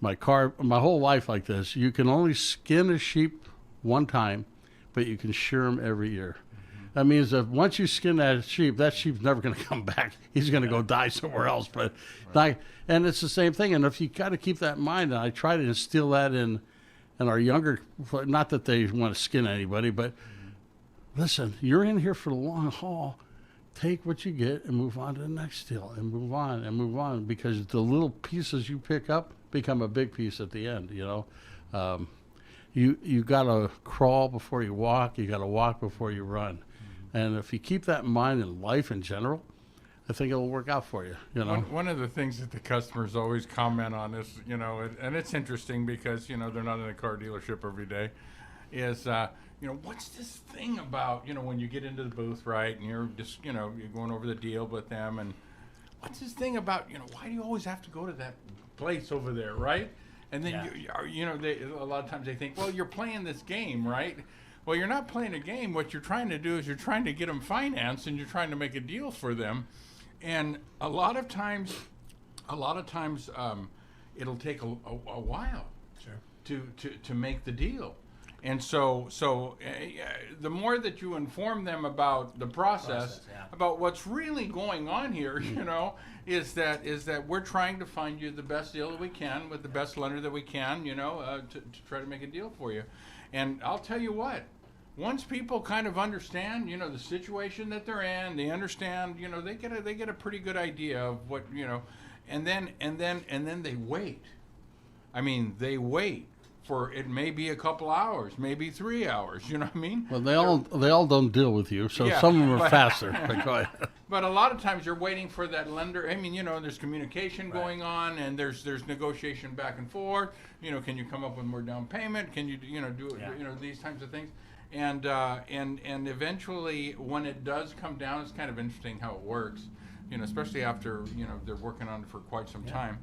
my whole life like this, you can only skin a sheep one time, but you can shear him every year. That means that once you skin that sheep's never going to come back. He's going to go die somewhere else. But and it's the same thing. And if you got to keep that in mind, and I try to instill that in our younger, not that they want to skin anybody, but listen, you're in here for the long haul. Take what you get and move on to the next deal, and move on, because the little pieces you pick up become a big piece at the end. You got to crawl before you walk. You got to walk before you run. And if you keep that in mind in life in general, I think it'll work out for you. One of the things that the customers always comment on is, and it's interesting because, they're not in a car dealership every day, is, what's this thing about, when you get into the booth, right, and you're just, you're going over the deal with them, and what's this thing about, why do you always have to go to that place over there, right? And then, a lot of times they think, well, you're playing this game, right? Well, you're not playing a game. What you're trying to do is you're trying to get them financed, and you're trying to make a deal for them. And a lot of times, it'll take a while to make the deal. And so the more that you inform them about the process, about what's really going on here, is that we're trying to find you the best deal that we can with the best lender that we can, to try to make a deal for you. And I'll tell you what, once people kind of understand, the situation that they're in, they understand, they get a pretty good idea of what, and then they wait. I mean, they wait. For it may be a couple hours, maybe 3 hours. You know what I mean? Well, they all don't deal with you, so some of them are faster. Go ahead. But a lot of times you're waiting for that lender. I mean, there's communication going on, and there's negotiation back and forth. Can you come up with more down payment? Can you do these types of things? And eventually, when it does come down, it's kind of interesting how it works. Especially after they're working on it for quite some time.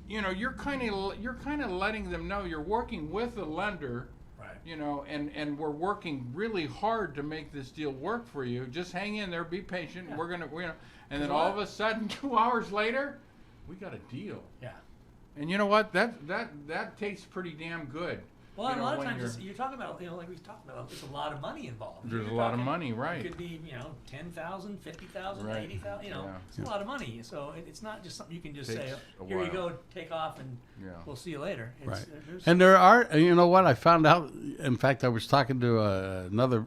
You're kind of letting them know you're working with a lender, right? And we're working really hard to make this deal work for you. Just hang in there, be patient. Yeah. And then all of a sudden, 2 hours later, we got a deal. Yeah. And you know what? That tastes pretty damn good. Well, a lot of times you're talking about, like we talked about, there's a lot of money involved. There's a lot of money, right? It could be, 10,000, 50,000, right. 80,000. It's a lot of money. So it's not just something you can just say, here you go, take off, and we'll see you later. Right. And there are, you know what? I found out. In fact, I was talking to another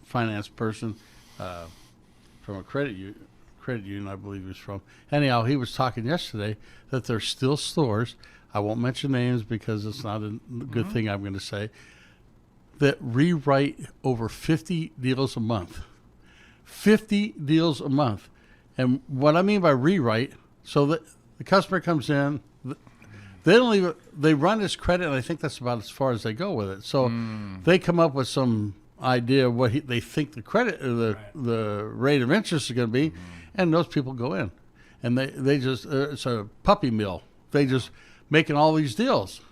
finance person from a credit union, I believe he was from. Anyhow, he was talking yesterday that there's still stores. I won't mention names because it's not a good thing I'm going to say, that rewrite over 50 deals a month. 50 deals a month. And what I mean by rewrite, so that the customer comes in, they run his credit, and I think that's about as far as they go with it. So they come up with some idea of what they think the credit, the rate of interest is going to be, and those people go in. And they just, it's a puppy mill. They just making all these deals.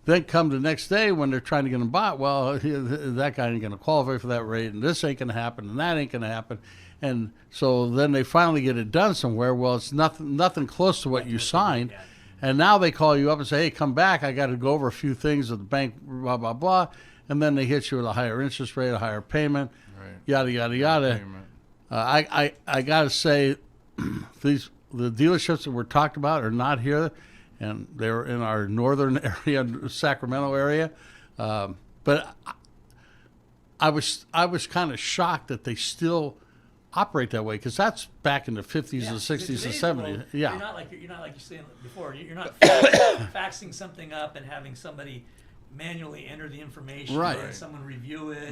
Then come the next day when they're trying to get them bought, well, that guy ain't going to qualify for that rate, and this ain't going to happen, and that ain't going to happen. And so then they finally get it done somewhere. Well, it's nothing close to what you signed. And now they call you up and say, hey, come back. I got to go over a few things at the bank, blah, blah, blah. And then they hit you with a higher interest rate, a higher payment, yada, yada, yada. I got to say, the dealerships that were talked about are not here, and they're in our northern area, Sacramento area. But I was kind of shocked that they still operate that way, because that's back in the 50s and 60s and 70s. Yeah. You're not like you're saying before. You're not faxing something up and having somebody manually enter the information, Right. and someone review it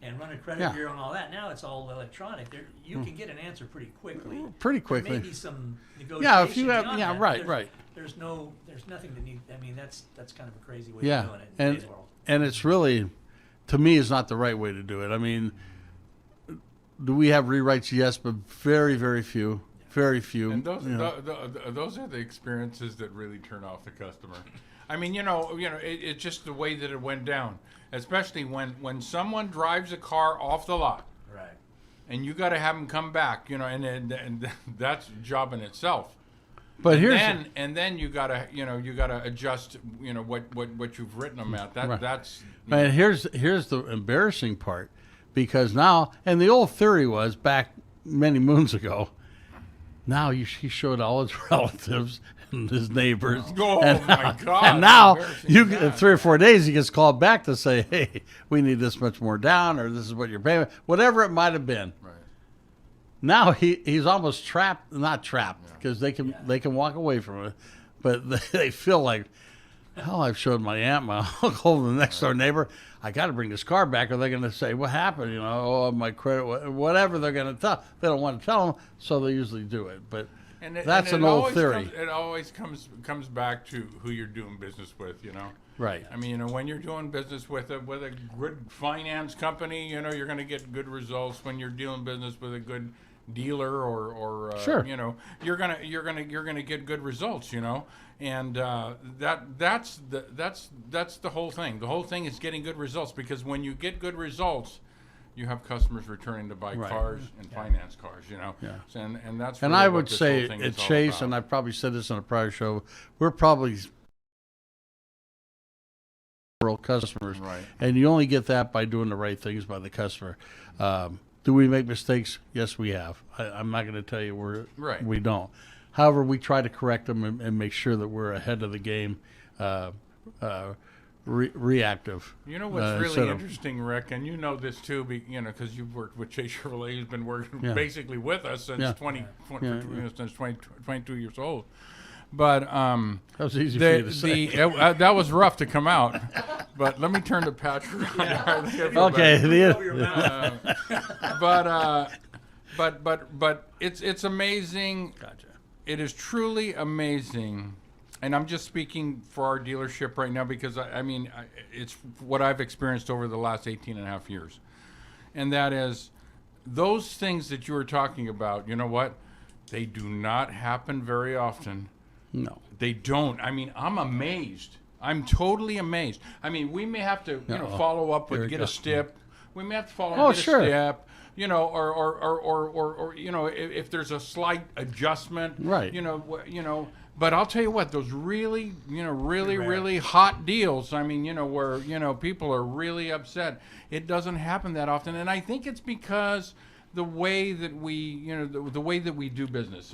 and run a credit Yeah. bureau and all that. Now it's all electronic. You can get an answer pretty quickly. Pretty quickly. There may be some negotiation. Yeah, if you have, beyond yeah, that. right, There's, right. There's nothing to need. I mean, that's kind of a crazy way Yeah, of doing it in today's world. and it's really, to me, is not the right way to do it. I mean, do we have rewrites? Yes, but very, very few. Very few. And those you know. those are the experiences that really turn off the customer. I mean, it's just the way that it went down. Especially when someone drives a car off the lot, Right. and you got to have them come back, and that's a job in itself. But and here's then you gotta adjust, what you've written them at. Right. That's and here's the embarrassing part, because now, and the old theory was back many moons ago. Now he showed all his relatives and his neighbors. Oh, and my God, And now embarrassing you that. 3 or 4 days he gets called back to say, hey, we need this much more down, or this is what you're paying, whatever it might have been. right. Now he's almost trapped, not trapped, because they can walk away from it, but they feel like, hell, I've showed my aunt, my uncle, the next door neighbor, I got to bring this car back, or they're going to say, what happened? Oh, my credit, whatever they're going to tell. They don't want to tell them, so they usually do it. But that's an old theory. It always comes back to who you're doing business with, Right. I mean, when you're doing business with a good finance company, you're going to get good results. When you're doing business with a good dealer or Sure. you're gonna get good results, and that's the whole thing. The whole thing is getting good results, because when you get good results, you have customers returning to buy Right. cars and finance cars, Yeah. and that's And really I what would this say whole thing at is all Chase, about. and I probably said this on a prior show, we're probably rural customers. Right. And you only get that by doing the right things by the customer. Do we make mistakes? Yes, we have. I'm not going to tell you Right. we don't. However, we try to correct them and make sure that we're ahead of the game, reactive. You know what's instead really of- interesting, Rick, and you know this too, because you've worked with Chase Chevrolet, who's been working Yeah. basically with us since Yeah. 22 years old. But That was easy for you to say. that was rough to come out. But let me turn to Patrick. Okay. Over your mouth. But it's amazing. Gotcha. It is truly amazing, and I'm just speaking for our dealership right now, because it's what I've experienced over the last 18 and a half years. And that is, those things that you were talking about, you know what? They do not happen very often. No. They don't. I'm amazed. I'm totally amazed. We may have to, Uh-oh. follow up Here with it get goes. a step. We may have to follow Oh, up with sure. a step. Or if there's a slight adjustment, Right. But I'll tell you what, those really, really, rare. really hot deals. Where people are really upset. It doesn't happen that often, and I think it's because the way that we, the way that we do business.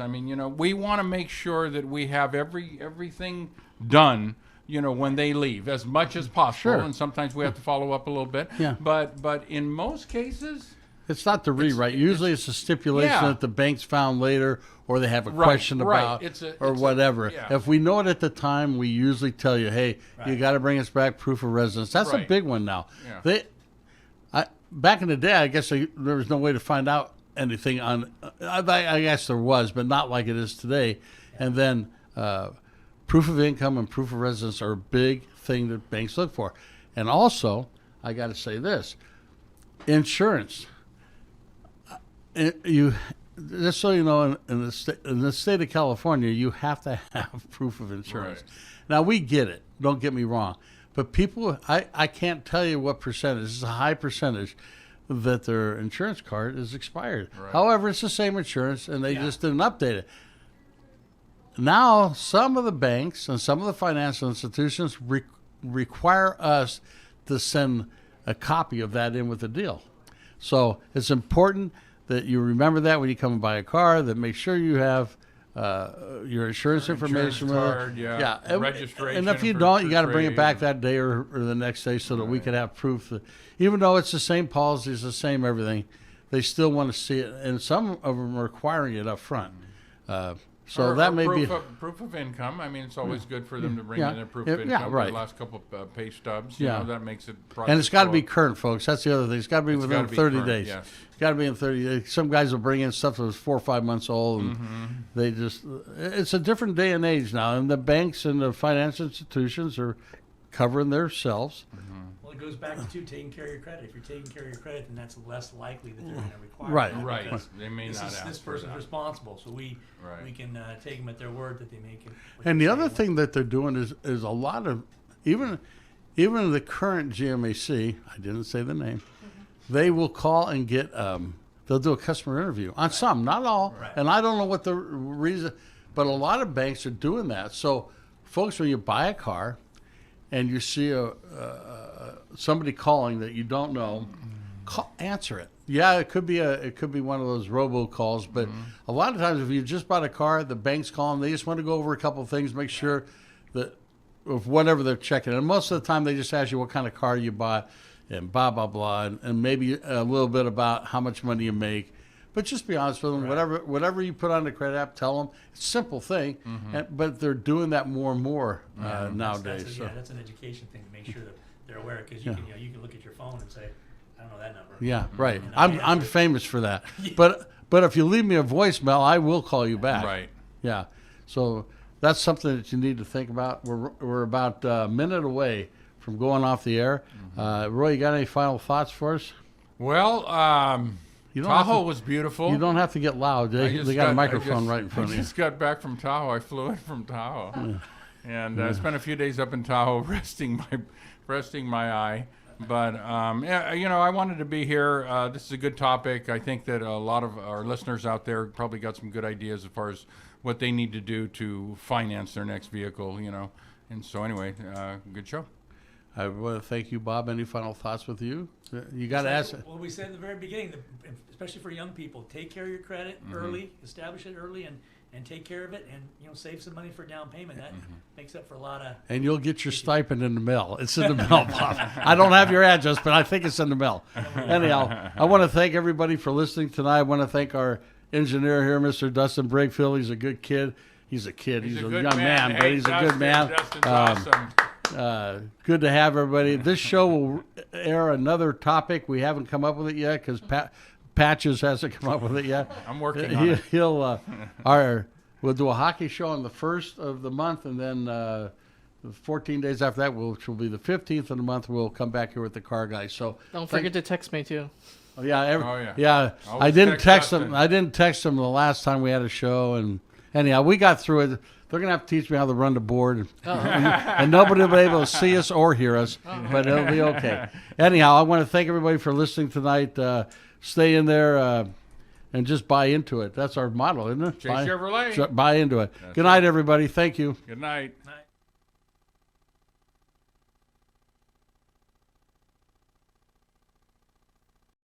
We want to make sure that we have everything done, when they leave, as much as possible. Sure. And sometimes we have to follow up a little bit. Yeah. But in most cases, It's not the rewrite. Usually it's a stipulation Yeah. that the bank's found later, or they have a Right, question right. about, It's or a- whatever. yeah. If we know it at the time, we usually tell you, hey, you Right. got to bring us back proof of residence. That's a Right. big one now. Yeah. Back in the day, I guess there was no way to find out anything on, I guess there was, but not like it is today. And then proof of income and proof of residence are a big thing that banks look for. And also, I got to say this, insurance. Just so you know, in the state of California, you have to have proof of insurance. Right. Now, we get it. Don't get me wrong. But people, I can't tell you what percentage. It's a high percentage that their insurance card is expired. Right. However, it's the same insurance, and they just didn't update it. Now, some of the banks and some of the financial institutions require us to send a copy of that in with the deal. So it's important that you remember that when you come and buy a car, that make sure you have your insurance information with it. card, yeah, and registration. if you for- don't, for you got to bring it trade back and- that day or the next day so that we can have proof that, even though it's the same policies, the same everything, they still want to see it, and some of them are requiring it up front. So or that may proof be. proof of income. I mean, it's always good for them to bring Yeah. in their proof Yeah, of yeah, income. right. The last couple of pay stubs. Yeah. You know, that makes it. And it's got to be process current, folks. That's the other thing. It's got to be It's within gotta be 30 current, days. yes. It's got to be in 30 days. Some guys will bring in stuff that was 4 or 5 months old, and they just, it's a different day and age now. And the banks and the financial institutions are covering themselves. Well, it goes back to taking care of your credit. If you're taking care of your credit, then that's less likely that they're going to require Right. that, Right. because They may This not is ask this for person's that. responsible, so we Right. can take them at their word that they make it. what And they the say other they thing that they're doing is a lot of, even the current GMAC, I didn't say the name, they will call and get, they'll do a customer interview on some, not all. Right. And I don't know what the reason, but a lot of banks are doing that. So, folks, when you buy a car and you see somebody calling that you don't know, answer it. Yeah, it could be one of those robocalls, but a lot of times if you just bought a car, the bank's calling, they just want to go over a couple of things, make sure that of whatever they're checking. And most of the time they just ask you what kind of car you bought and blah, blah, blah, and maybe a little bit about how much money you make. But just be honest with them. Whatever you put on the credit app, tell them. It's a simple thing, but they're doing that more and more nowadays. that's an education thing to make sure that they're aware, because you can look at your phone and say, I don't know that number. Yeah, right. And I I'm answer it. famous for that. But if you leave me a voicemail, I will call you back. Right. Yeah. So that's something that you need to think about. We're about a minute away from going off the air. Roy, you got any final thoughts for us? Well, You don't have Tahoe to- was beautiful. You don't have to get loud. I They just got a I microphone just- right in front I of you. just got back from Tahoe. I flew in from Tahoe, and I spent a few days up in Tahoe resting my eye. But yeah, I wanted to be here. This is a good topic. I think that a lot of our listeners out there probably got some good ideas as far as what they need to do to finance their next vehicle. And so anyway, good show. I want to thank you, Bob. Any final thoughts with you? You got to ask. Well, we said at the very beginning, especially for young people, take care of your credit early, establish it early, and take care of it, and save some money for down payment. That makes up for a lot of. And you'll get your stipend in the mail. It's in the mail, Bob. I don't have your address, but I think it's in the mail. Anyhow, I want to thank everybody for listening tonight. I want to thank our engineer here, Mr. Dustin Brakefield. He's a good kid. He's a kid. He's a good young man, Hey, but he's a good man. Dustin's awesome. Good to have everybody. This show will air another topic. We haven't come up with it yet because Patches hasn't come up with it yet. I'm working on it. We'll do a hockey show on the 1st of the month, and then 14 days after that, which will be the 15th of the month, we'll come back here with the car guys. So Don't forget to text me too. yeah. Always I didn't text Dustin. them. I didn't text them the last time we had a show, and anyhow, we got through it. They're gonna have to teach me how to run the board, and nobody will be able to see us or hear us, but it'll be okay. Anyhow, I want to thank everybody for listening tonight. Stay in there and just buy into it. That's our motto, isn't it? Chase Chevrolet. Buy into it. Good night, everybody. Thank you. Good night. Night.